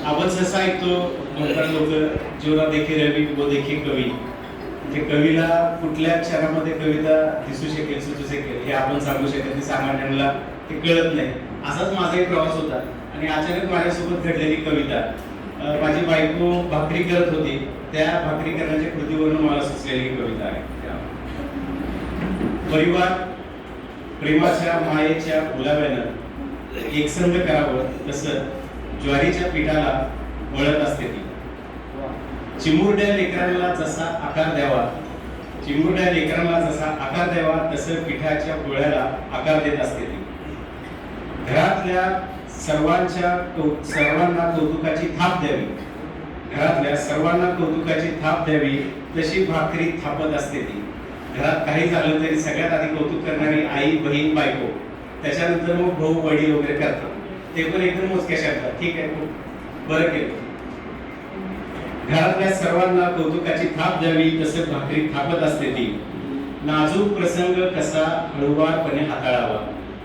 आपण सहसा ऐकतो लोक जीवनात देखील रवी व देखील कवी, म्हणजे कवीला कुठल्या क्षणामध्ये कविता दिसू शकेल सुचू शकेल हे आपण सांगू शकत, सामान्यांना ते कळत नाही. असाच माझा एक प्रवास होता आणि अचानक माझ्यासोबत घडलेली कविता, माझी बायको भाकरी करत होती, त्या भाकरी करण्याच्या कृतीवरून मला सुचलेली कविता आहे. परिवार प्रेमाच्या मायेच्या बोलाव्यानं एकसंध करावं तसं ज्वारीच्या पिठाला वळत असते ती. चिमुरड्या लेकरांना जसा आकार द्यावा, चिमुरड्या लेकरांना जसा आकार द्यावा तसं पिठाच्या गोळ्याला आकार देत असते ती. घरातल्या सर्वांना कौतुकाची थाप द्यावी, घरातल्या सर्वांना कौतुकाची थाप द्यावी तशी भाकरी थापत असते ती. घरात काही झालं तरी सगळ्यात आधी कौतुक करणारी आई, बहीण, बायको, त्याच्यानंतर मग भाऊ, वडील वगैरे करतात. ते पण एकदम मोजक्या शब्दात, ठीक आहे बरं केलं. घरातल्या सर्वांना कौतुकाची थाप द्यावी तसं भाकरी थापत असते ती. नाजूक प्रसंग कसा हळूवारपणे हाताळावा,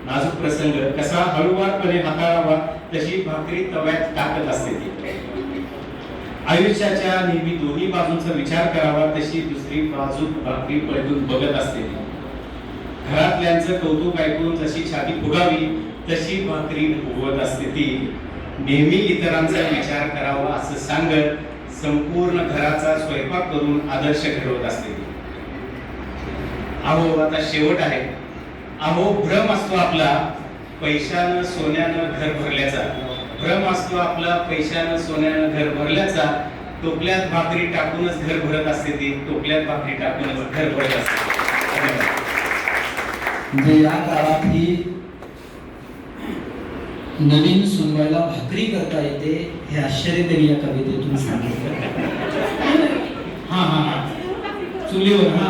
नाजूक प्रसंग कसा हळूवारपणे हाताळावा तशी भाकरी तव्यात टाकत असते ती. आयुष्याच्या नेहमी दोन्ही बाजूंचा विचार करावा तशी दुसरी बाजू भाकरी पलटून बघत असते ती. घरातल्यांचं कौतुक ऐकून जशी छाती फुगावी तशी भाकरी फुगवत असते ती. नेहमी इतरांचा विचार करावा असं सांगत संपूर्ण घराचा स्वयंपाक करून आदर्श घडवत असते ती. अहो आता शेवट आहे. अहो भ्रम असतो आपला पैशानं सोन्यानं घर भरल्याचा, भ्रम असतो आपला पैशानं सोन्यानं घर भरल्याचा. टोपल्यात भाकरी टाकूनच घर भरत असते ती, टोपल्यात भाकरी टाकूनच घर भरत असते. म्हणजे या काळात ही नवीन सुनवायला भाकरी करता येते हे आश्चर्य त्यांनी या कवितेतून सांगितलं. हा हा हा चुलीवर हा